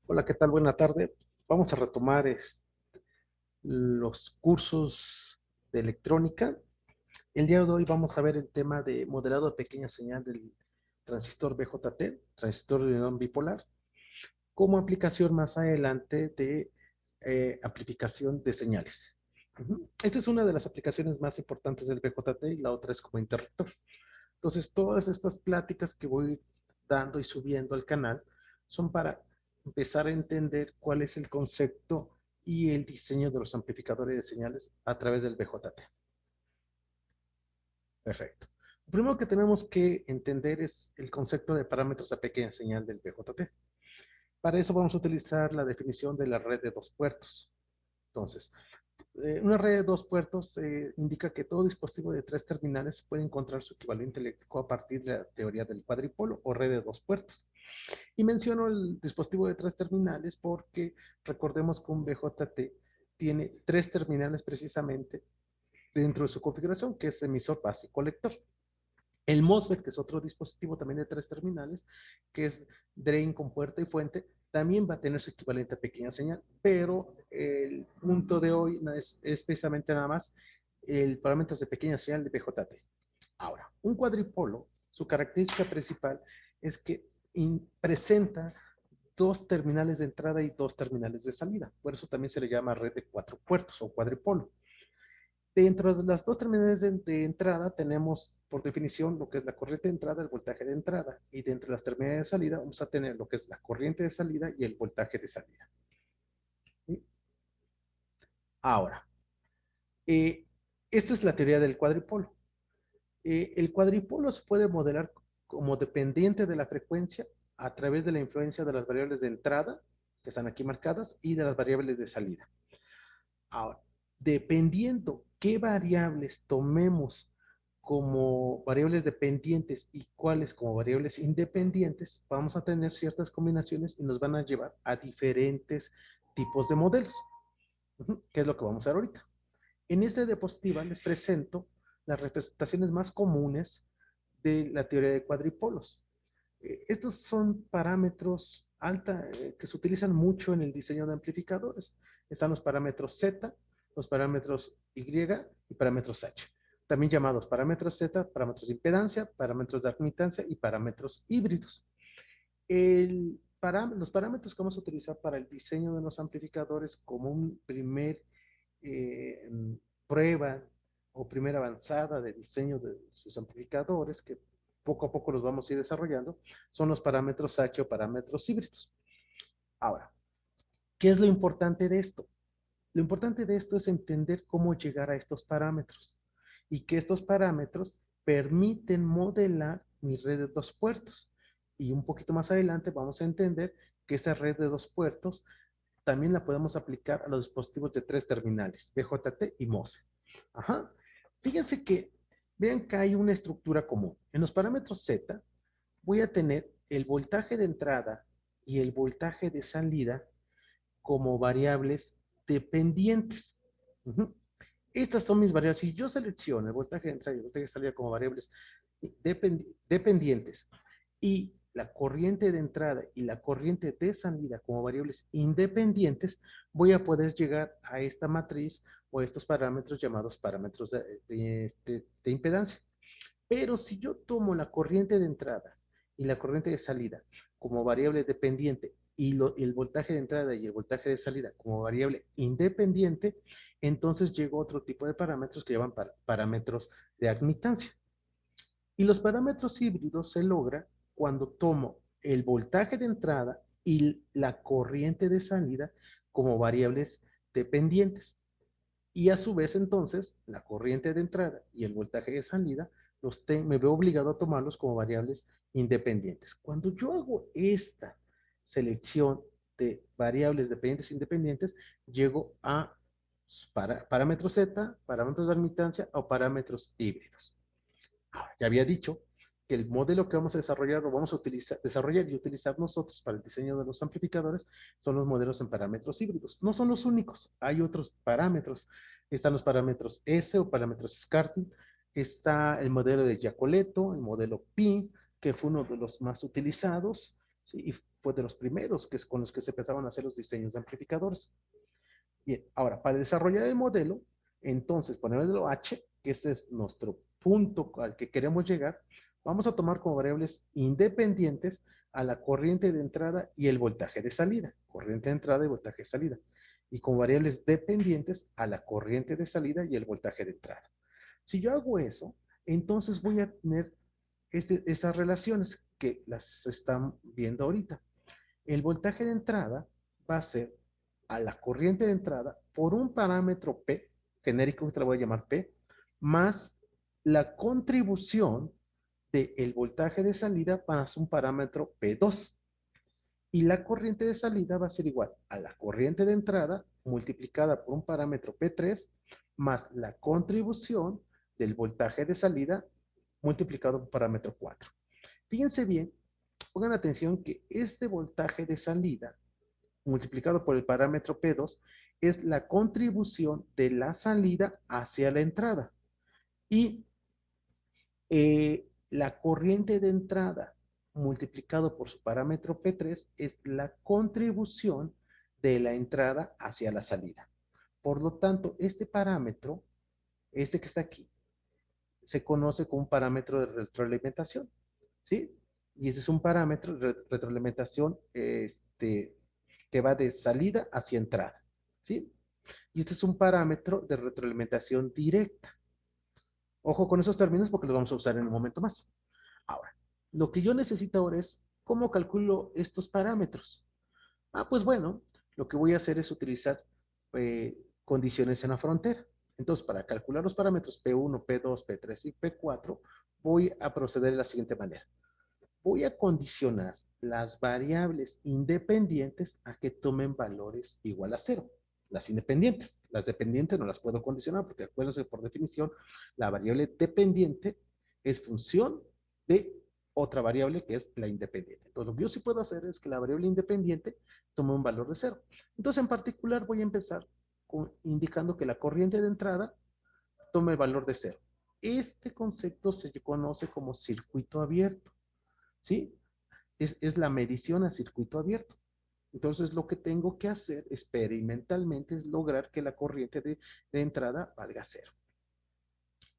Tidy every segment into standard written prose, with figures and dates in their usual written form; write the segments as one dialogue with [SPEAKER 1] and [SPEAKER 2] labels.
[SPEAKER 1] Hola, ¿qué tal? Buena tarde. Vamos a retomar los cursos de electrónica. El día de hoy vamos a ver el tema de modelado de pequeña señal del transistor BJT, transistor de ion bipolar, como aplicación más adelante de amplificación de señales. Esta es una de las aplicaciones más importantes del BJT y la otra es como interruptor. Entonces, todas estas pláticas que voy dando y subiendo al canal son para empezar a entender cuál es el concepto y el diseño de los amplificadores de señales a través del BJT. Perfecto. Lo primero que tenemos que entender es el concepto de parámetros a pequeña señal del BJT. Para eso vamos a utilizar la definición de la red de dos puertos. Entonces, una red de dos puertos indica que todo dispositivo de tres terminales puede encontrar su equivalente eléctrico a partir de la teoría del cuadripolo o red de dos puertos. Y menciono el dispositivo de tres terminales porque recordemos que un BJT tiene tres terminales precisamente dentro de su configuración, que es emisor, básico, lector. El MOSFET, que es otro dispositivo también de tres terminales, que es drain con puerta y fuente, también va a tener su equivalente a pequeña señal, pero el punto de hoy es precisamente nada más el parámetro de pequeña señal de BJT. Ahora, un cuadripolo, su característica principal es que presenta dos terminales de entrada y dos terminales de salida. Por eso también se le llama red de cuatro puertos o cuadripolo. Dentro de las dos terminales de entrada tenemos por definición lo que es la corriente de entrada, el voltaje de entrada. Y dentro de las terminales de salida vamos a tener lo que es la corriente de salida y el voltaje de salida. ¿Sí? Ahora, eh, esta es la teoría del cuadripolo. El cuadripolo se puede modelar como dependiente de la frecuencia a través de la influencia de las variables de entrada, que están aquí marcadas, y de las variables de salida. Ahora, dependiendo qué variables tomemos como variables dependientes y cuáles como variables independientes, vamos a tener ciertas combinaciones y nos van a llevar a diferentes tipos de modelos, que es lo que vamos a ver ahorita. En esta diapositiva les presento las representaciones más comunes de la teoría de cuadripolos. Estos son parámetros que se utilizan mucho en el diseño de amplificadores. Están los parámetros Z, los parámetros Y y parámetros H. También llamados parámetros Z, parámetros de impedancia, parámetros de admitancia y parámetros híbridos. Los parámetros que vamos a utilizar para el diseño de los amplificadores como un primer eh, prueba o primera avanzada de diseño de sus amplificadores, que poco a poco los vamos a ir desarrollando, son los parámetros H o parámetros híbridos. Ahora, ¿qué es lo importante de esto? Lo importante de esto es entender cómo llegar a estos parámetros y que estos parámetros permiten modelar mi red de dos puertos. Y un poquito más adelante vamos a entender que esa red de dos puertos también la podemos aplicar a los dispositivos de tres terminales, BJT y MOSFET. Ajá. Fíjense que, vean que hay una estructura común. En los parámetros Z voy a tener el voltaje de entrada y el voltaje de salida como variables dependientes. Uh-huh. Estas son mis variables. Si yo selecciono el voltaje de entrada y el voltaje de salida como variables dependientes y la corriente de entrada y la corriente de salida como variables independientes, voy a poder llegar a esta matriz o a estos parámetros llamados parámetros de impedancia. Pero si yo tomo la corriente de entrada y la corriente de salida como variable dependiente y el voltaje de entrada y el voltaje de salida como variable independiente, entonces llego a otro tipo de parámetros que llaman parámetros de admitancia. Y los parámetros híbridos se logra cuando tomo el voltaje de entrada y la corriente de salida como variables dependientes. Y a su vez, entonces, la corriente de entrada y el voltaje de salida me veo obligado a tomarlos como variables independientes. Cuando yo hago esta selección de variables dependientes e independientes, llego a parámetros Z, parámetros de admitancia o parámetros híbridos. Ya había dicho que el modelo que vamos a desarrollar, lo vamos a desarrollar y utilizar nosotros para el diseño de los amplificadores, son los modelos en parámetros híbridos. No son los únicos, hay otros parámetros. Están los parámetros S o parámetros SCARTing, está el modelo de Giacoletto, el modelo Pi, que fue uno de los más utilizados, ¿sí? Y fue de los primeros que es con los que se empezaron a hacer los diseños de amplificadores. Bien, ahora, para desarrollar el modelo, entonces ponemos H, que ese es nuestro punto al que queremos llegar, vamos a tomar como variables independientes a la corriente de entrada y el voltaje de salida. Corriente de entrada y voltaje de salida. Y como variables dependientes a la corriente de salida y el voltaje de entrada. Si yo hago eso, entonces voy a tener estas relaciones que las están viendo ahorita. El voltaje de entrada va a ser a la corriente de entrada por un parámetro P, genérico que te lo voy a llamar P, más la contribución del voltaje de salida para un parámetro P2. Y la corriente de salida va a ser igual a la corriente de entrada multiplicada por un parámetro P3 más la contribución del voltaje de salida multiplicado por parámetro 4. Fíjense bien, pongan atención que este voltaje de salida multiplicado por el parámetro P2 es la contribución de la salida hacia la entrada. Y la corriente de entrada multiplicado por su parámetro P3 es la contribución de la entrada hacia la salida. Por lo tanto, este parámetro, este que está aquí, se conoce como un parámetro de retroalimentación, ¿sí? Y este es un parámetro de retroalimentación que va de salida hacia entrada, ¿sí? Y este es un parámetro de retroalimentación directa. Ojo con esos términos porque los vamos a usar en un momento más. Ahora, lo que yo necesito ahora es cómo calculo estos parámetros. Pues bueno, lo que voy a hacer es utilizar condiciones en la frontera. Entonces, para calcular los parámetros P1, P2, P3 y P4, voy a proceder de la siguiente manera. Voy a condicionar las variables independientes a que tomen valores igual a 0. Las independientes. Las dependientes no las puedo condicionar porque acuérdense que por definición la variable dependiente es función de otra variable que es la independiente. Entonces, lo que yo sí puedo hacer es que la variable independiente tome un valor de 0. Entonces, en particular, voy a empezar indicando que la corriente de entrada tome el valor de 0. Este concepto se conoce como circuito abierto, ¿sí? Es la medición a circuito abierto. Entonces, lo que tengo que hacer experimentalmente es lograr que la corriente de entrada valga 0.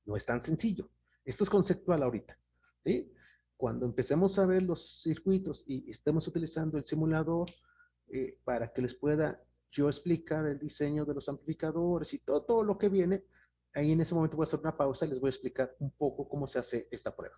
[SPEAKER 1] No es tan sencillo. Esto es conceptual ahorita, ¿sí? Cuando empecemos a ver los circuitos y estemos utilizando el simulador para que les pueda yo explicar el diseño de los amplificadores y todo lo que viene, ahí en ese momento voy a hacer una pausa y les voy a explicar un poco cómo se hace esta prueba.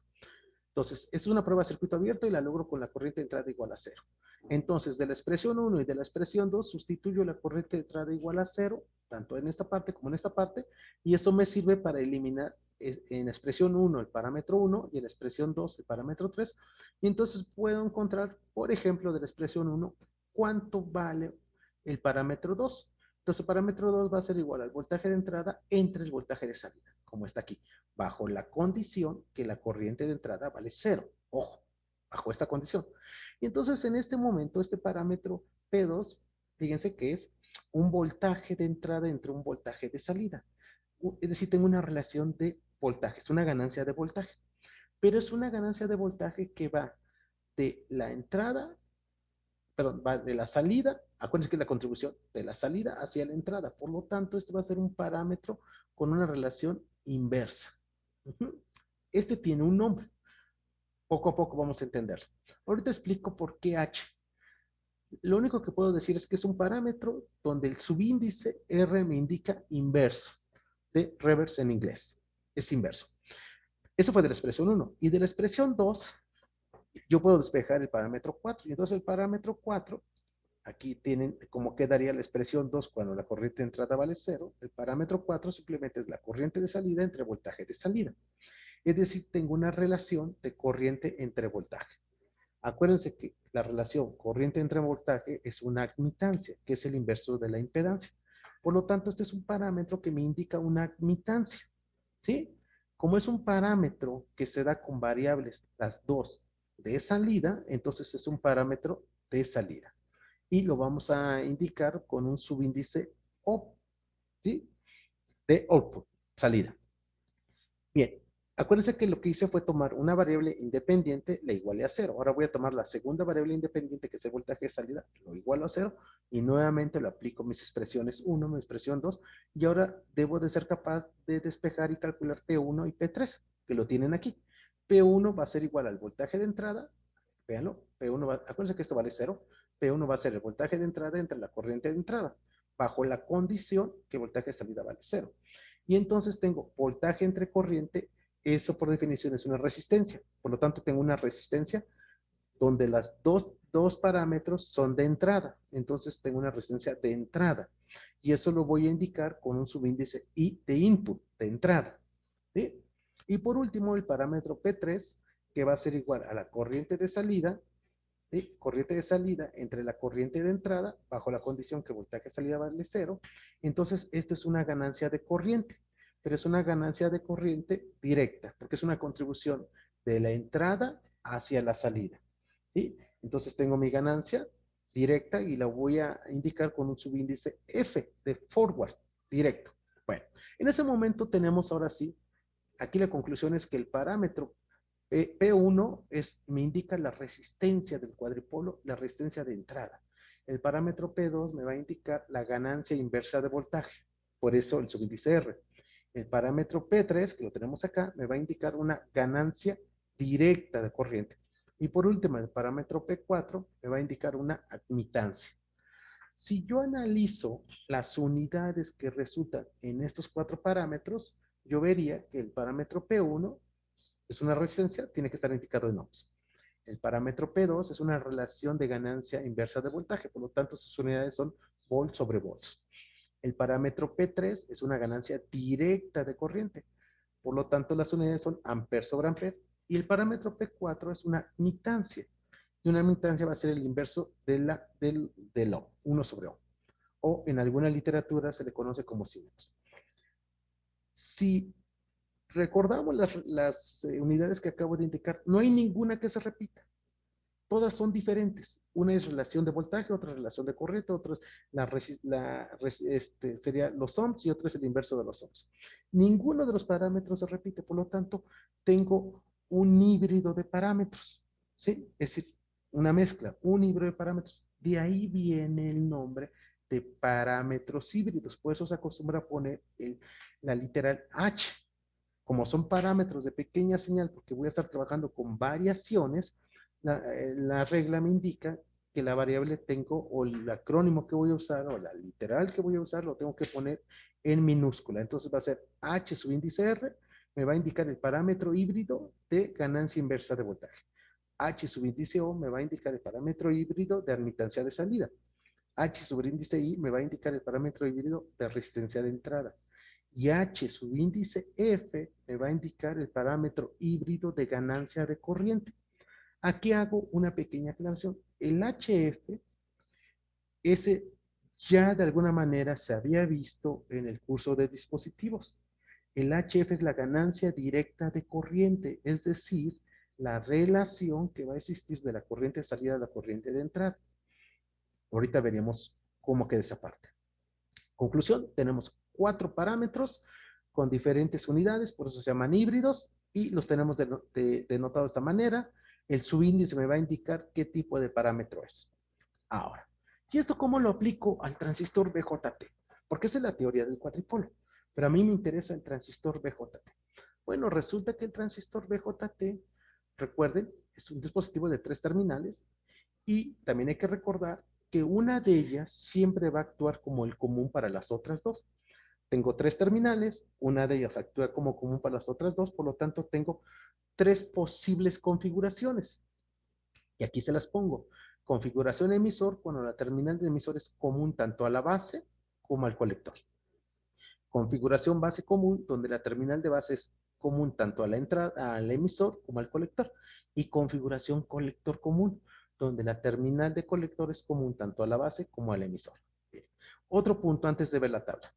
[SPEAKER 1] Entonces, esta es una prueba de circuito abierto y la logro con la corriente de entrada igual a 0. Entonces, de la expresión 1 y de la expresión 2, sustituyo la corriente de entrada igual a 0, tanto en esta parte como en esta parte, y eso me sirve para eliminar en la expresión 1 el parámetro 1 y en la expresión 2 el parámetro 3. Y entonces puedo encontrar, por ejemplo, de la expresión 1, cuánto vale el parámetro 2. Entonces, el parámetro 2 va a ser igual al voltaje de entrada entre el voltaje de salida, como está aquí, bajo la condición que la corriente de entrada vale 0. Ojo, bajo esta condición. Y entonces, en este momento, este parámetro P2, fíjense que es un voltaje de entrada entre un voltaje de salida. Es decir, tengo una relación de voltaje, es una ganancia de voltaje. Pero es una ganancia de voltaje que va de la entrada, perdón, va de la salida, acuérdense que es la contribución de la salida hacia la entrada. Por lo tanto, este va a ser un parámetro con una relación inversa. Este tiene un nombre. Poco a poco vamos a entenderlo. Ahorita explico por qué H. Lo único que puedo decir es que es un parámetro donde el subíndice R me indica inverso, de reverse en inglés. Es inverso. Eso fue de la expresión 1. Y de la expresión 2, yo puedo despejar el parámetro 4. Y entonces el parámetro 4, aquí tienen cómo quedaría la expresión 2 cuando la corriente de entrada vale 0. El parámetro 4 simplemente es la corriente de salida entre voltaje de salida. Es decir, tengo una relación de corriente entre voltaje. Acuérdense que la relación corriente entre voltaje es una admitancia, que es el inverso de la impedancia. Por lo tanto, este es un parámetro que me indica una admitancia, ¿sí? Como es un parámetro que se da con variables, las dos de salida, entonces es un parámetro de salida. Y lo vamos a indicar con un subíndice O, ¿sí? De output, salida. Bien, Acuérdense que lo que hice fue tomar una variable independiente, la igualé a 0. Ahora voy a tomar la segunda variable independiente, que es el voltaje de salida, lo igualo a 0, y nuevamente lo aplico mis expresiones 1, mi expresión 2, y ahora debo de ser capaz de despejar y calcular P1 y P3, que lo tienen aquí. P1 va a ser igual al voltaje de entrada, véanlo, acuérdense que esto vale 0, P1 va a ser el voltaje de entrada entre la corriente de entrada, bajo la condición que el voltaje de salida vale 0. Y entonces tengo voltaje entre corriente. Eso por definición es una resistencia. Por lo tanto, tengo una resistencia donde las dos parámetros son de entrada. Entonces, tengo una resistencia de entrada. Y eso lo voy a indicar con un subíndice I de input, de entrada. ¿Sí? Y por último, el parámetro P3, que va a ser igual a la corriente de salida, ¿sí? Corriente de salida entre la corriente de entrada, bajo la condición que voltaje de salida vale 0. Entonces, esto es una ganancia de corriente, pero es una ganancia de corriente directa, porque es una contribución de la entrada hacia la salida. ¿Sí? Entonces, tengo mi ganancia directa y la voy a indicar con un subíndice F de forward, directo. Bueno, en ese momento tenemos ahora sí, aquí la conclusión es que el parámetro P1 me indica la resistencia del cuadripolo, la resistencia de entrada. El parámetro P2 me va a indicar la ganancia inversa de voltaje, por eso el subíndice R. El parámetro P3, que lo tenemos acá, me va a indicar una ganancia directa de corriente. Y por último, el parámetro P4 me va a indicar una admitancia. Si yo analizo las unidades que resultan en estos 4 parámetros, yo vería que el parámetro P1 es una resistencia, tiene que estar indicado en ohms. El parámetro P2 es una relación de ganancia inversa de voltaje, por lo tanto sus unidades son volt sobre volts. El parámetro P3 es una ganancia directa de corriente, por lo tanto las unidades son amper sobre amper. Y el parámetro P4 es una admitancia. Y una admitancia va a ser el inverso del ohm, 1 sobre ohm. O en alguna literatura se le conoce como símetro. Si recordamos las unidades que acabo de indicar, no hay ninguna que se repita. Todas son diferentes. Una es relación de voltaje, otra es relación de corriente, otra es sería los ohms y otra es el inverso de los ohms. Ninguno de los parámetros se repite, por lo tanto, tengo un híbrido de parámetros. ¿Sí? Es decir, una mezcla, un híbrido de parámetros. De ahí viene el nombre de parámetros híbridos. Por eso se acostumbra a poner la literal H. Como son parámetros de pequeña señal, porque voy a estar trabajando con variaciones, la regla me indica que la variable tengo, o el acrónimo que voy a usar, o la literal que voy a usar, lo tengo que poner en minúscula. Entonces va a ser H subíndice R, me va a indicar el parámetro híbrido de ganancia inversa de voltaje. H subíndice O me va a indicar el parámetro híbrido de admitancia de salida. H subíndice I me va a indicar el parámetro híbrido de resistencia de entrada. Y H subíndice F me va a indicar el parámetro híbrido de ganancia de corriente. Aquí hago una pequeña aclaración. El HF, ese ya de alguna manera se había visto en el curso de dispositivos. El HF es la ganancia directa de corriente, es decir, la relación que va a existir de la corriente de salida a la corriente de entrada. Ahorita veremos cómo queda esa parte. Conclusión, tenemos 4 parámetros con diferentes unidades, por eso se llaman híbridos, y los tenemos denotado de esta manera. El subíndice me va a indicar qué tipo de parámetro es. Ahora, ¿y esto cómo lo aplico al transistor BJT? Porque esa es la teoría del cuadripolo, pero a mí me interesa el transistor BJT. Bueno, resulta que el transistor BJT, recuerden, es un dispositivo de 3 terminales, y también hay que recordar que una de ellas siempre va a actuar como el común para las otras dos. Tengo 3 terminales, una de ellas actúa como común para las otras dos, por lo tanto tengo 3 posibles configuraciones. Y aquí se las pongo. Configuración emisor, cuando la terminal de emisor es común tanto a la base como al colector. Configuración base común, donde la terminal de base es común tanto a la entrada, al emisor como al colector. Y configuración colector común, donde la terminal de colector es común tanto a la base como al emisor. Bien. Otro punto antes de ver la tabla.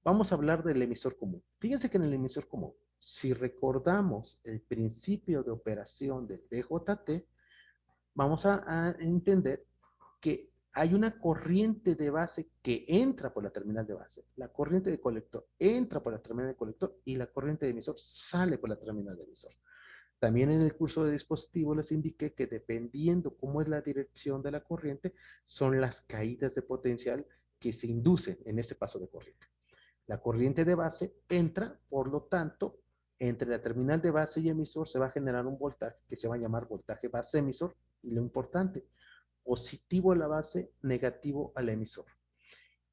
[SPEAKER 1] Vamos a hablar del emisor común. Fíjense que en el emisor común, si recordamos el principio de operación del BJT, vamos a entender que hay una corriente de base que entra por la terminal de base, la corriente de colector entra por la terminal de colector y la corriente de emisor sale por la terminal de emisor. También en el curso de dispositivo les indiqué que dependiendo cómo es la dirección de la corriente, son las caídas de potencial que se inducen en ese paso de corriente. La corriente de base entra, por lo tanto, entre la terminal de base y emisor se va a generar un voltaje que se va a llamar voltaje base emisor. Y lo importante, positivo a la base, negativo al emisor.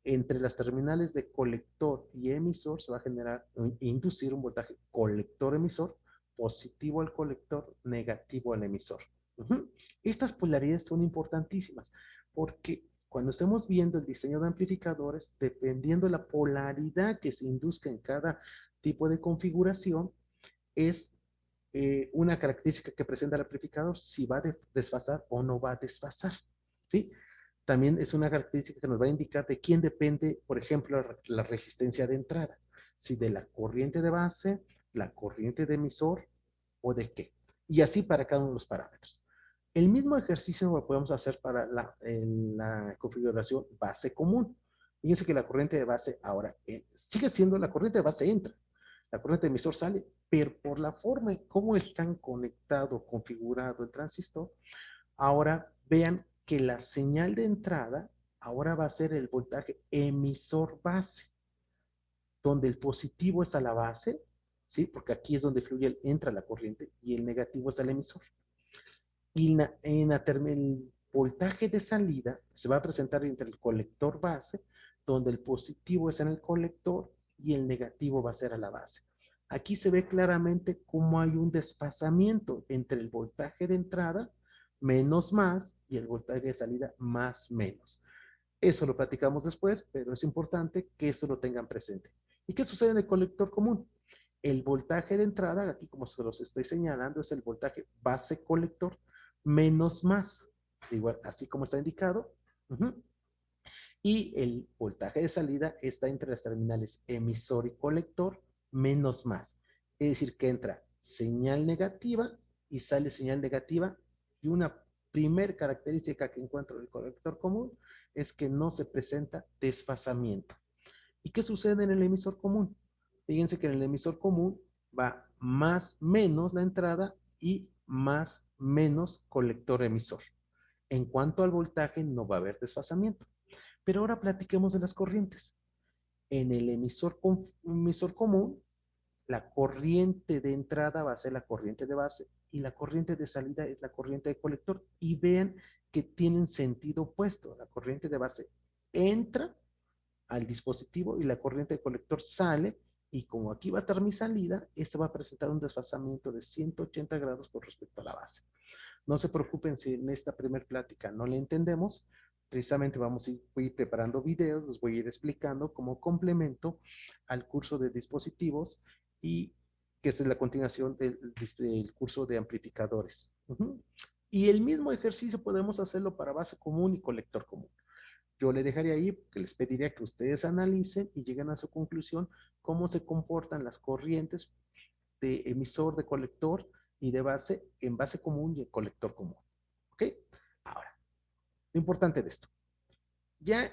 [SPEAKER 1] Entre las terminales de colector y emisor se va a generar, inducir un voltaje colector-emisor, positivo al colector, negativo al emisor. Estas polaridades son importantísimas porque cuando estemos viendo el diseño de amplificadores, dependiendo de la polaridad que se induzca en cada tipo de configuración, es una característica que presenta el amplificador, si va a desfasar o no va a desfasar. ¿Sí? También es una característica que nos va a indicar de quién depende, por ejemplo, la resistencia de entrada. Si de la corriente de base, la corriente de emisor o de qué. Y así para cada uno de los parámetros. El mismo ejercicio lo podemos hacer para la configuración base común. Fíjense que la corriente de base ahora sigue siendo la corriente de base entra, la corriente de emisor sale, pero por la forma en cómo están conectado, configurado el transistor, ahora vean que la señal de entrada ahora va a ser el voltaje emisor base, donde el positivo es a la base, ¿sí? Porque aquí es donde fluye, entra la corriente, y el negativo es al emisor. Y el voltaje de salida se va a presentar entre el colector base, donde el positivo es en el colector y el negativo va a ser a la base. Aquí se ve claramente cómo hay un desfasamiento entre el voltaje de entrada menos más y el voltaje de salida más menos. Eso lo platicamos después, pero es importante que esto lo tengan presente. ¿Y qué sucede en el colector común? El voltaje de entrada, aquí como se los estoy señalando, es el voltaje base colector menos más, igual, así como está indicado. Y el voltaje de salida está entre las terminales emisor y colector menos más. Es decir, que entra señal negativa y sale señal negativa. Y una primer característica que encuentro del colector común es que no se presenta desfasamiento. ¿Y qué sucede en el emisor común? Fíjense que en el emisor común va más menos la entrada y más menos colector emisor. En cuanto al voltaje, no va a haber desfasamiento. Pero ahora platiquemos de las corrientes. En el emisor común, la corriente de entrada va a ser la corriente de base y la corriente de salida es la corriente de colector. Y vean que tienen sentido opuesto. La corriente de base entra al dispositivo y la corriente de colector sale, y como aquí va a estar mi salida, esta va a presentar un desfasamiento de 180 grados con respecto a la base. No se preocupen si en esta primera plática no le entendemos. Precisamente vamos a ir preparando videos, los voy a ir explicando como complemento al curso de dispositivos, y que esta es la continuación del curso de amplificadores. Y el mismo ejercicio podemos hacerlo para base común y colector común. Yo le dejaría ahí, que les pediría que ustedes analicen y lleguen a su conclusión cómo se comportan las corrientes de emisor, de colector y de base en base común y en colector común. ¿Ok? Ahora, lo importante de esto. Ya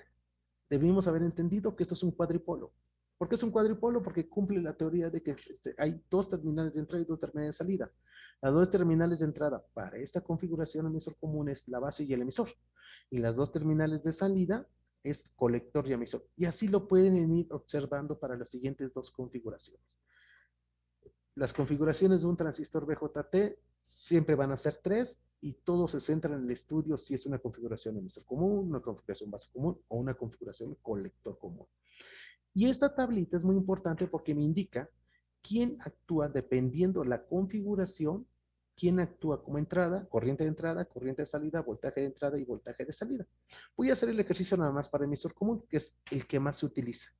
[SPEAKER 1] debimos haber entendido que esto es un cuadripolo. ¿Por qué es un cuadripolo? Porque cumple la teoría de que hay dos terminales de entrada y dos terminales de salida. Las dos terminales de entrada para esta configuración emisor común es la base y el emisor. Y las dos terminales de salida es colector y emisor. Y así lo pueden ir observando para las siguientes dos configuraciones. Las configuraciones de un transistor BJT siempre van a ser tres, y todo se centra en el estudio si es una configuración emisor común, una configuración base común o una configuración colector común. Y esta tablita es muy importante porque me indica quién actúa dependiendo la configuración, quién actúa como entrada, corriente de salida, voltaje de entrada y voltaje de salida. Voy a hacer el ejercicio nada más para emisor común, que es el que más se utiliza.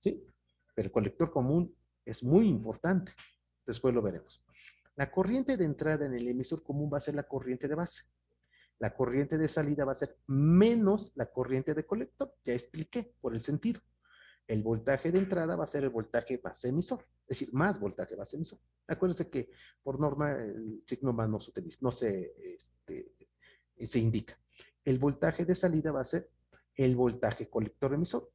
[SPEAKER 1] ¿Sí? Pero el colector común es muy importante. Después lo veremos. La corriente de entrada en el emisor común va a ser la corriente de base. La corriente de salida va a ser menos la corriente de colector. Ya expliqué por el sentido. El voltaje de entrada va a ser el voltaje base emisor, es decir, más voltaje base emisor. Acuérdense que por norma el signo más no se utiliza, no se indica. el voltaje de salida va a ser el voltaje colector emisor.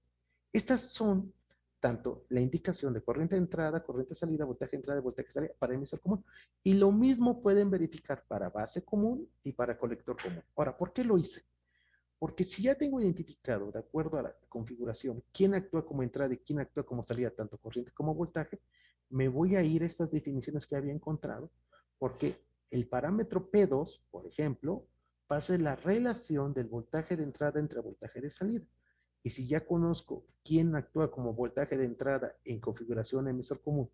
[SPEAKER 1] Estas son tanto la indicación de corriente de entrada, corriente de salida, voltaje de entrada y voltaje de salida para emisor común. Y lo mismo pueden verificar para base común y para colector común. Ahora, ¿por qué lo hice? Porque si ya tengo identificado, de acuerdo a la configuración, quién actúa como entrada y quién actúa como salida, tanto corriente como voltaje, me voy a ir a estas definiciones que había encontrado, porque el parámetro P2, por ejemplo, va a ser la relación del voltaje de entrada entre voltaje de salida. Y si ya conozco quién actúa como voltaje de entrada en configuración emisor común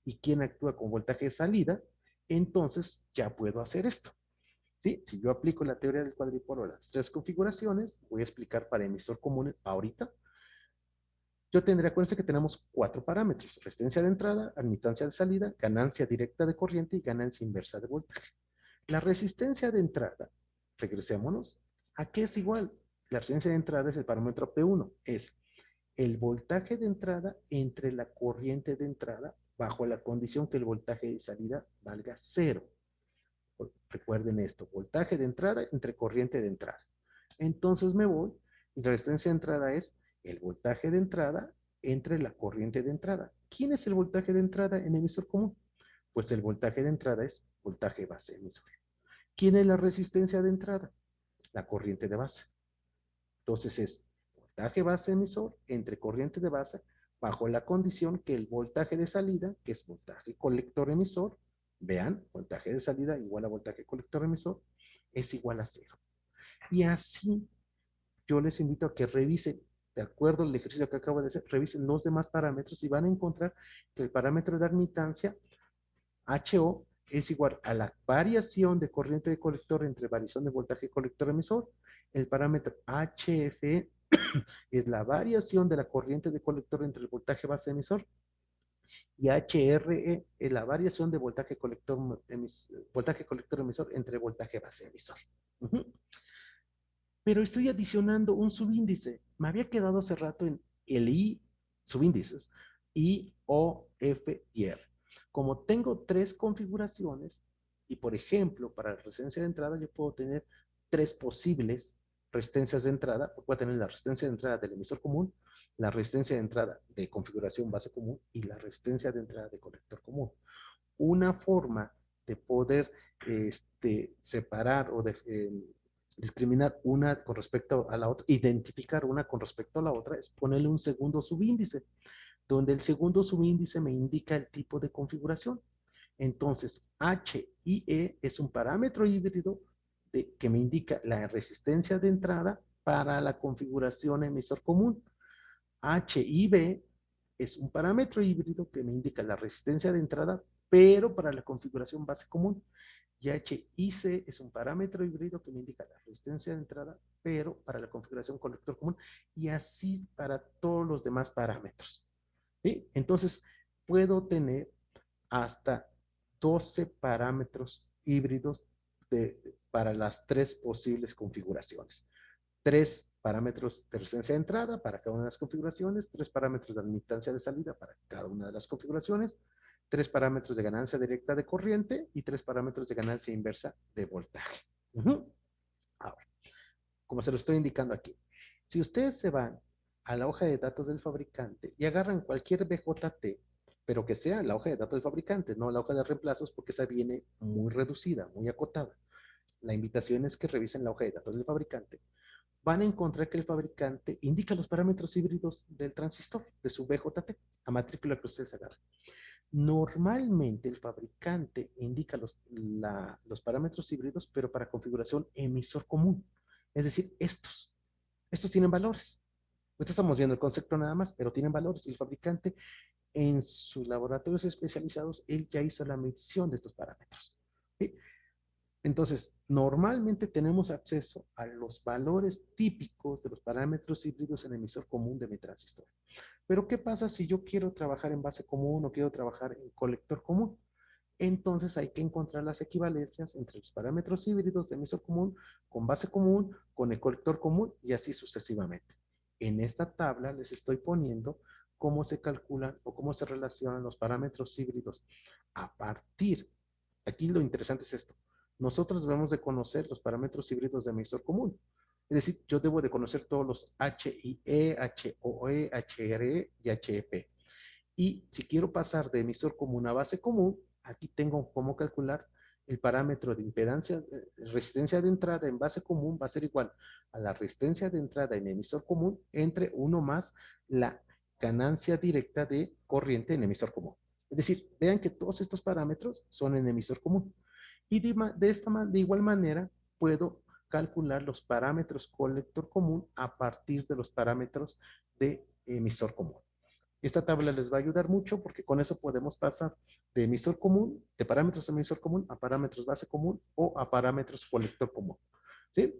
[SPEAKER 1] y quién actúa como voltaje de salida, entonces ya puedo hacer esto. ¿Sí? Si yo aplico la teoría del cuadripolo a las tres configuraciones, voy a explicar para emisor común ahorita. Yo tendría, acuérdense que tenemos cuatro parámetros: resistencia de entrada, admitancia de salida, ganancia directa de corriente y ganancia inversa de voltaje. La resistencia de entrada, regresémonos, ¿a qué es igual? La resistencia de entrada es el parámetro P1, es el voltaje de entrada entre la corriente de entrada bajo la condición que el voltaje de salida valga cero. Recuerden esto, voltaje de entrada entre corriente de entrada. Entonces me voy, y la resistencia de entrada es el voltaje de entrada entre la corriente de entrada. ¿Quién es el voltaje de entrada en emisor común? Pues el voltaje de entrada es voltaje base emisor. ¿Quién es la resistencia de entrada? La corriente de base. Entonces es voltaje base emisor entre corriente de base bajo la condición que el voltaje de salida, que es voltaje colector emisor, vean, voltaje de salida igual a voltaje colector emisor, es igual a cero. Y así yo les invito a que revisen, de acuerdo al ejercicio que acabo de hacer, revisen los demás parámetros y van a encontrar que el parámetro de admitancia, HO, es igual a la variación de corriente de colector entre variación de voltaje colector emisor. El parámetro HFE es la variación de la corriente de colector entre el voltaje base emisor. Y HRE es la variación de voltaje colector emisor entre voltaje base emisor. Pero estoy adicionando un subíndice. Me había quedado hace rato en el I, subíndices, I, O, F y R. Como tengo tres configuraciones, y por ejemplo, para la resistencia de entrada yo puedo tener tres posibles resistencias de entrada. Puedo tener la resistencia de entrada del emisor común, la resistencia de entrada de configuración base común y la resistencia de entrada de conector común. Una forma de poder separar o discriminar una con respecto a la otra, identificar una con respecto a la otra, es ponerle un segundo subíndice, donde el segundo subíndice me indica el tipo de configuración. Entonces, H y E es un parámetro híbrido que me indica la resistencia de entrada para la configuración emisor común. H y B es un parámetro híbrido que me indica la resistencia de entrada, pero para la configuración base común. Y H y C es un parámetro híbrido que me indica la resistencia de entrada, pero para la configuración colector común, y así para todos los demás parámetros. ¿Sí? Entonces, puedo tener hasta 12 parámetros híbridos para las tres posibles configuraciones. Tres parámetros de resistencia de entrada para cada una de las configuraciones, tres parámetros de admitancia de salida para cada una de las configuraciones, tres parámetros de ganancia directa de corriente y tres parámetros de ganancia inversa de voltaje. Ahora, como se lo estoy indicando aquí, si ustedes se van a la hoja de datos del fabricante y agarran cualquier BJT, pero que sea la hoja de datos del fabricante, no la hoja de reemplazos, porque esa viene muy reducida, muy acotada. La invitación es que revisen la hoja de datos del fabricante. Van a encontrar que el fabricante indica los parámetros híbridos del transistor, de su BJT, a matrícula que ustedes agarren. Normalmente el fabricante indica los parámetros híbridos, pero para configuración emisor común. Es decir, estos tienen valores. Ahorita estamos viendo el concepto nada más, pero tienen valores. Y el fabricante, en sus laboratorios especializados, él ya hizo la medición de estos parámetros. ¿Sí? Entonces, normalmente tenemos acceso a los valores típicos de los parámetros híbridos en emisor común de mi transistor. Pero, ¿qué pasa si yo quiero trabajar en base común o quiero trabajar en colector común? Entonces hay que encontrar las equivalencias entre los parámetros híbridos de emisor común, con base común, con el colector común y así sucesivamente. En esta tabla les estoy poniendo cómo se calculan o cómo se relacionan los parámetros híbridos a partir. Aquí lo interesante es esto. Nosotros debemos de conocer los parámetros híbridos de emisor común. Es decir, yo debo de conocer todos los HIE, HOE, HRE y HEP. Y si quiero pasar de emisor común a base común, aquí tengo cómo calcular el parámetro de impedancia, resistencia de entrada en base común va a ser igual a la resistencia de entrada en emisor común entre 1 más la ganancia directa de corriente en emisor común. Es decir, vean que todos estos parámetros son en emisor común. Y de igual manera puedo calcular los parámetros colector común a partir de los parámetros de emisor común. Esta tabla les va a ayudar mucho porque con eso podemos pasar de emisor común, de parámetros de emisor común a parámetros base común o a parámetros colector común. ¿Sí?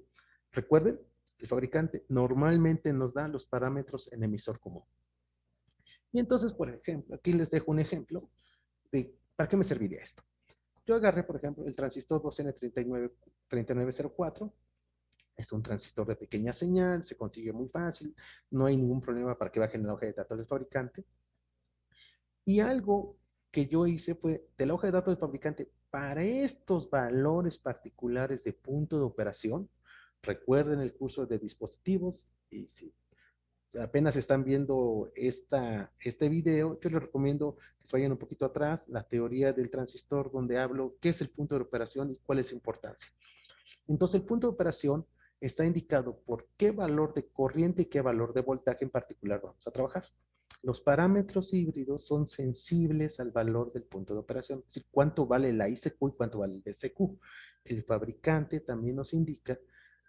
[SPEAKER 1] Recuerden, el fabricante normalmente nos da los parámetros en emisor común. Y entonces, por ejemplo, aquí les dejo un ejemplo de para qué me serviría esto. Yo agarré, por ejemplo, el transistor 2N3904. Es un transistor de pequeña señal, se consigue muy fácil, no hay ningún problema para que bajen la hoja de datos del fabricante. Y algo que yo hice fue de la hoja de datos del fabricante para estos valores particulares de punto de operación. Recuerden el curso de dispositivos y si apenas están viendo este video, yo les recomiendo que se vayan un poquito atrás, la teoría del transistor donde hablo qué es el punto de operación y cuál es su importancia. Entonces el punto de operación está indicado por qué valor de corriente y qué valor de voltaje en particular vamos a trabajar. Los parámetros híbridos son sensibles al valor del punto de operación, es decir, cuánto vale la ICQ y cuánto vale el DCQ. El fabricante también nos indica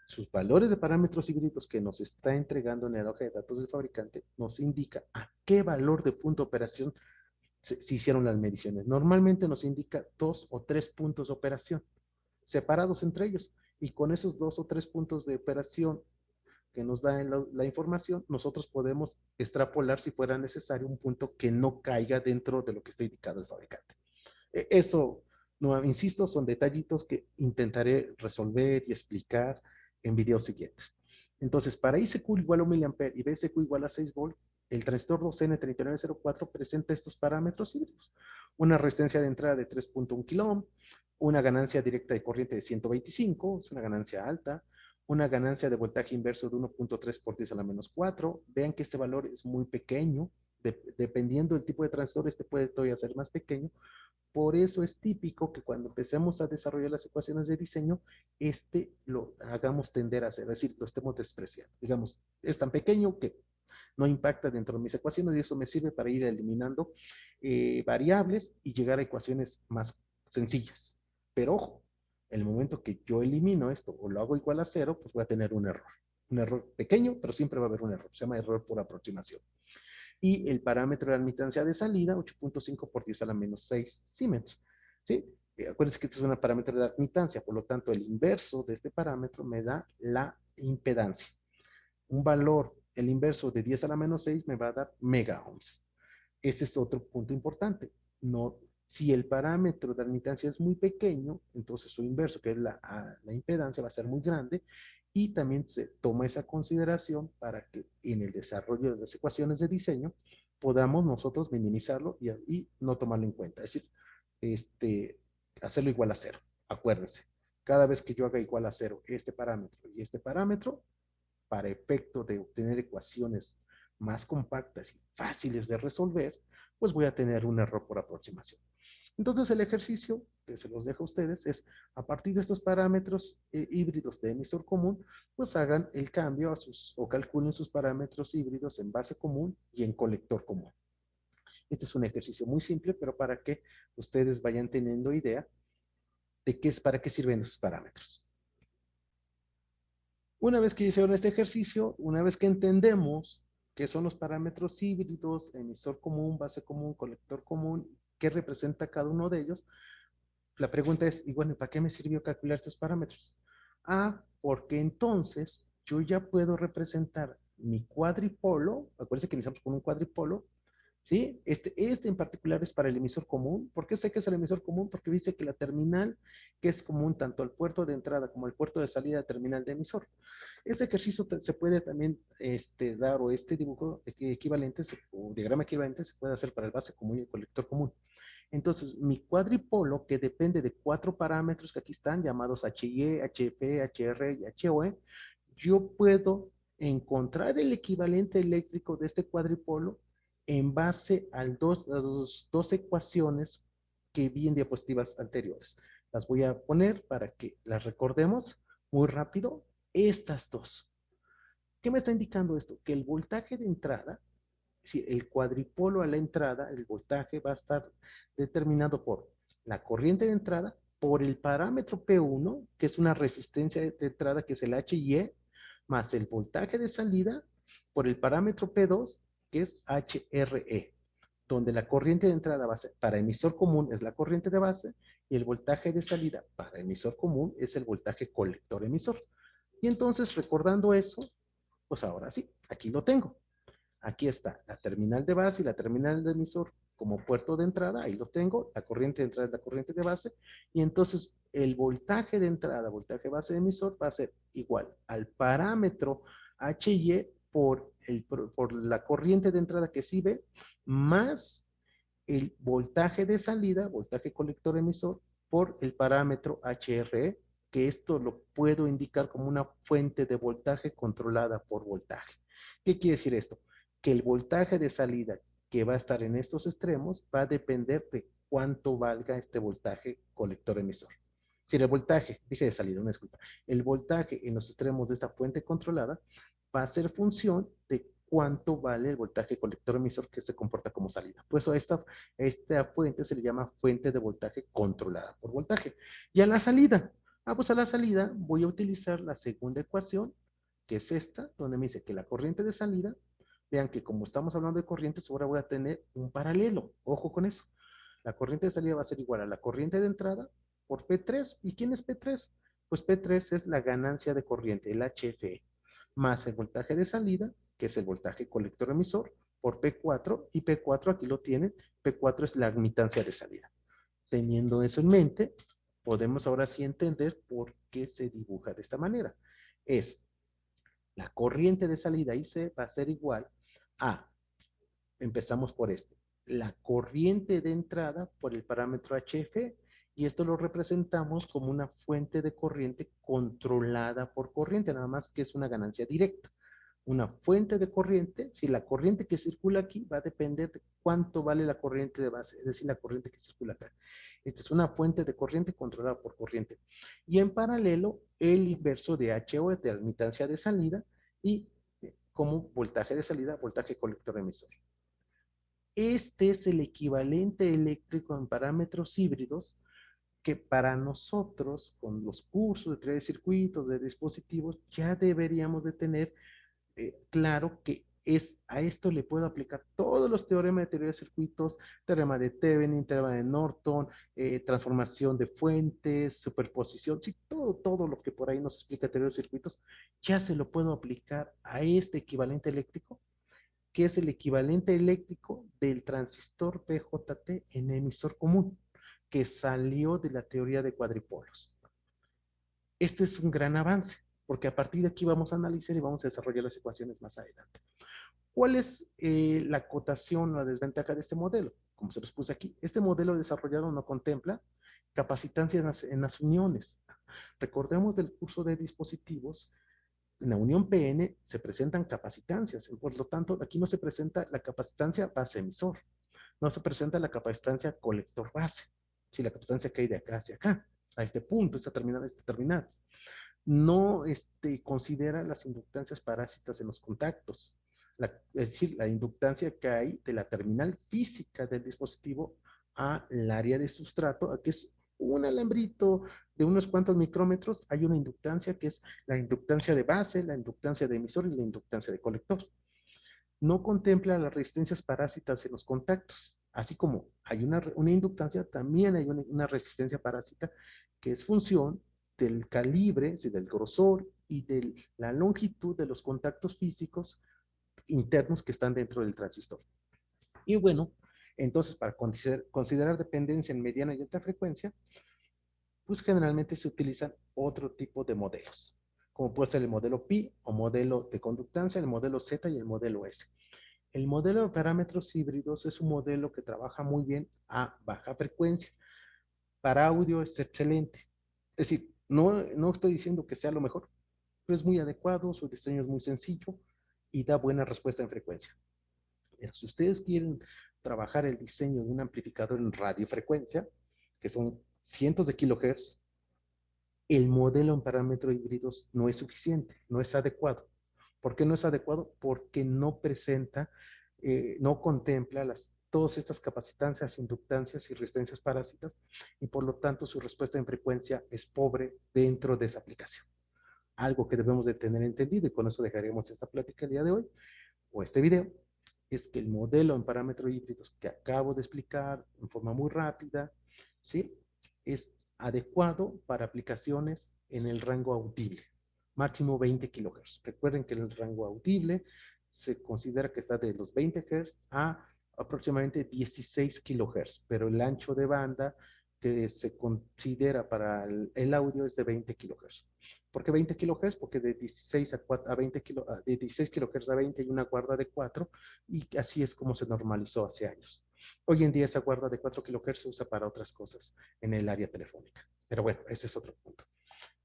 [SPEAKER 1] sus valores de parámetros híbridos que nos está entregando en la hoja de datos del fabricante, nos indica a qué valor de punto de operación se hicieron las mediciones. Normalmente nos indica 2 o 3 puntos de operación separados entre ellos. Y con esos 2 o 3 puntos de operación que nos da la información, nosotros podemos extrapolar si fuera necesario un punto que no caiga dentro de lo que está indicado el fabricante. Eso, no, insisto, son detallitos que intentaré resolver y explicar en videos siguientes. Entonces, para ICQ igual a 1 mA y BCQ igual a 6 volt, el transistor 2N3904 presenta estos parámetros híbridos. Una resistencia de entrada de 3.1 kΩ, una ganancia directa de corriente de 125, es una ganancia alta, una ganancia de voltaje inverso de 1.3 por 10 a la menos 4. Vean que este valor es muy pequeño, dependiendo del tipo de transistor, este puede todavía ser más pequeño. Por eso es típico que cuando empecemos a desarrollar las ecuaciones de diseño, lo hagamos tender a hacer, es decir, lo estemos despreciando. Digamos, es tan pequeño que no impacta dentro de mis ecuaciones y eso me sirve para ir eliminando variables y llegar a ecuaciones más sencillas. Pero ojo, el momento que yo elimino esto o lo hago igual a 0, pues voy a tener un error. Un error pequeño, pero siempre va a haber un error. Se llama error por aproximación. Y el parámetro de admitancia de salida, 8.5 por 10 a la menos 6 Siemens. ¿Sí? Acuérdense que este es un parámetro de admitancia, por lo tanto, el inverso de este parámetro me da la impedancia. Un valor, el inverso de 10 a la menos 6 me va a dar megaohms. Este es otro punto importante. No, si el parámetro de admitancia es muy pequeño, entonces su inverso, que es la impedancia, va a ser muy grande y también se toma esa consideración para que en el desarrollo de las ecuaciones de diseño podamos nosotros minimizarlo y no tomarlo en cuenta. Es decir, hacerlo igual a 0. Acuérdense, cada vez que yo haga igual a 0 este parámetro, para efecto de obtener ecuaciones más compactas y fáciles de resolver, pues voy a tener un error por aproximación. Entonces el ejercicio que se los dejo a ustedes es, a partir de estos parámetros híbridos de emisor común, pues hagan el cambio o calculen sus parámetros híbridos en base común y en colector común. Este es un ejercicio muy simple, pero para que ustedes vayan teniendo idea de para qué sirven esos parámetros. Una vez que hicieron este ejercicio, una vez que entendemos qué son los parámetros híbridos, emisor común, base común, colector común, qué representa cada uno de ellos, la pregunta es, y bueno, ¿para qué me sirvió calcular estos parámetros? Porque entonces yo ya puedo representar mi cuadripolo, acuérdense que iniciamos con un cuadripolo, ¿sí? Este en particular es para el emisor común. ¿Por qué sé que es el emisor común? Porque dice que la terminal, que es común tanto al puerto de entrada como al puerto de salida terminal de emisor. Este ejercicio se puede también dar, o este dibujo equivalente, o diagrama equivalente, se puede hacer para el base común y el colector común. Entonces, mi cuadripolo, que depende de 4 parámetros que aquí están, llamados HIE, HEP, HR y HOE, yo puedo encontrar el equivalente eléctrico de este cuadripolo en base a las dos ecuaciones que vi en diapositivas anteriores. Las voy a poner para que las recordemos muy rápido. Estas dos. ¿Qué me está indicando esto? Que el voltaje de entrada, si el cuadripolo a la entrada, el voltaje va a estar determinado por la corriente de entrada, por el parámetro P1, que es una resistencia de entrada, que es el HIE, más el voltaje de salida, por el parámetro P2, que es HRE, donde la corriente de entrada base para emisor común es la corriente de base y el voltaje de salida para emisor común es el voltaje colector emisor. Y entonces, recordando eso, pues ahora sí, aquí lo tengo. Aquí está la terminal de base y la terminal de emisor como puerto de entrada, ahí lo tengo, la corriente de entrada es la corriente de base, y entonces el voltaje de entrada, voltaje base de emisor, va a ser igual al parámetro HY por la corriente de entrada que sí ve, más el voltaje de salida, voltaje colector emisor, por el parámetro HRE, que esto lo puedo indicar como una fuente de voltaje controlada por voltaje. ¿Qué quiere decir esto? Que el voltaje de salida que va a estar en estos extremos va a depender de cuánto valga este voltaje colector emisor. Si el voltaje, dije de salida, una disculpa, el voltaje en los extremos de esta fuente controlada va a ser función de cuánto vale el voltaje colector emisor que se comporta como salida. Por eso esta fuente se le llama fuente de voltaje controlada por voltaje. Y a la salida, pues a la salida voy a utilizar la segunda ecuación, que es esta, donde me dice que la corriente de salida, vean que como estamos hablando de corrientes, ahora voy a tener un paralelo. Ojo con eso. La corriente de salida va a ser igual a la corriente de entrada por P3. ¿Y quién es P3? Pues P3 es la ganancia de corriente, el HFE, más el voltaje de salida, que es el voltaje colector emisor, por P4, y P4 aquí lo tienen, P4 es la admitancia de salida. Teniendo eso en mente, podemos ahora sí entender por qué se dibuja de esta manera. Es la corriente de salida IC va a ser igual a, empezamos por este, la corriente de entrada por el parámetro HF, y esto lo representamos como una fuente de corriente controlada por corriente, nada más que es una ganancia directa. Una fuente de corriente, si la corriente que circula aquí va a depender de cuánto vale la corriente de base, es decir, la corriente que circula acá. Esta es una fuente de corriente controlada por corriente. Y en paralelo, el inverso de HO, de admitancia de salida, y como voltaje de salida, voltaje colector emisor. Este es el equivalente eléctrico en parámetros híbridos que para nosotros, con los cursos de teoría de circuitos, de dispositivos, ya deberíamos de tener claro que a esto le puedo aplicar todos los teoremas de teoría de circuitos, teorema de Thevenin, teorema de Norton, transformación de fuentes, superposición, sí, todo lo que por ahí nos explica teoría de circuitos, ya se lo puedo aplicar a este equivalente eléctrico, que es el equivalente eléctrico del transistor BJT en emisor común, que salió de la teoría de cuadripolos. Este es un gran avance, porque a partir de aquí vamos a analizar y vamos a desarrollar las ecuaciones más adelante. ¿Cuál es la acotación, la desventaja de este modelo? Como se los puse aquí, este modelo desarrollado no contempla capacitancia en las uniones. Recordemos del curso de dispositivos, en la unión PN se presentan capacitancias, por lo tanto, aquí no se presenta la capacitancia base-emisor, no se presenta la capacitancia colector-base, si la capacitancia cae de acá hacia acá, a este punto, esta terminal. No considera las inductancias parásitas en los contactos, es decir, la inductancia que hay de la terminal física del dispositivo al área de sustrato, que es un alambrito de unos cuantos micrómetros, hay una inductancia que es la inductancia de base, la inductancia de emisor y la inductancia de colector. No contempla las resistencias parásitas en los contactos. Así como hay una inductancia, también hay una resistencia parásita que es función del calibre, del grosor y de la longitud de los contactos físicos internos que están dentro del transistor. Y bueno, entonces para considerar dependencia en mediana y alta frecuencia, pues generalmente se utilizan otro tipo de modelos, como puede ser el modelo Pi o modelo de conductancia, el modelo Z y el modelo S. El modelo de parámetros híbridos es un modelo que trabaja muy bien a baja frecuencia. Para audio es excelente. Es decir, no estoy diciendo que sea lo mejor, pero es muy adecuado, su diseño es muy sencillo y da buena respuesta en frecuencia. Pero si ustedes quieren trabajar el diseño de un amplificador en radiofrecuencia, que son cientos de kilohertz, el modelo en parámetros híbridos no es suficiente, no es adecuado. ¿Por qué no es adecuado? Porque no presenta, no contempla todas estas capacitancias, inductancias y resistencias parásitas y por lo tanto su respuesta en frecuencia es pobre dentro de esa aplicación. Algo que debemos de tener entendido, y con eso dejaremos esta plática el día de hoy, o este video, es que el modelo en parámetros híbridos que acabo de explicar en forma muy rápida, ¿sí? Es adecuado para aplicaciones en el rango audible, máximo 20 kHz. Recuerden que el rango audible se considera que está de los 20 Hz a aproximadamente 16 kHz, pero el ancho de banda que se considera para el audio es de 20 kHz. ¿Por qué 20 kHz? Porque de 16 a 20 de 16 kHz a 20 hay una guarda de 4 y así es como se normalizó hace años. Hoy en día esa guarda de 4 kHz se usa para otras cosas en el área telefónica. Pero bueno, ese es otro punto.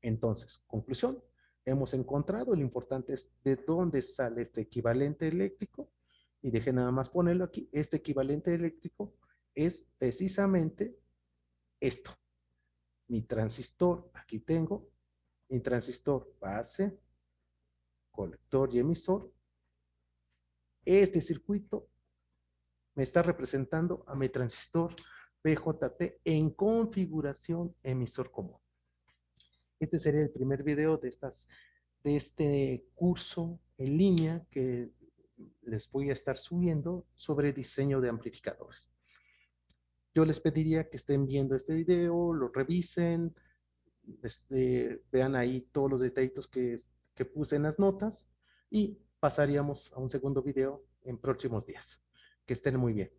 [SPEAKER 1] Entonces, conclusión, hemos encontrado, lo importante es de dónde sale este equivalente eléctrico y deje nada más ponerlo aquí. Este equivalente eléctrico es precisamente esto. Mi transistor, aquí tengo, mi transistor base, colector y emisor. Este circuito me está representando a mi transistor BJT en configuración emisor común. Este sería el primer video de este curso en línea que les voy a estar subiendo sobre diseño de amplificadores. Yo les pediría que estén viendo este video, lo revisen, vean ahí todos los detallitos que puse en las notas y pasaríamos a un segundo video en próximos días. Que estén muy bien.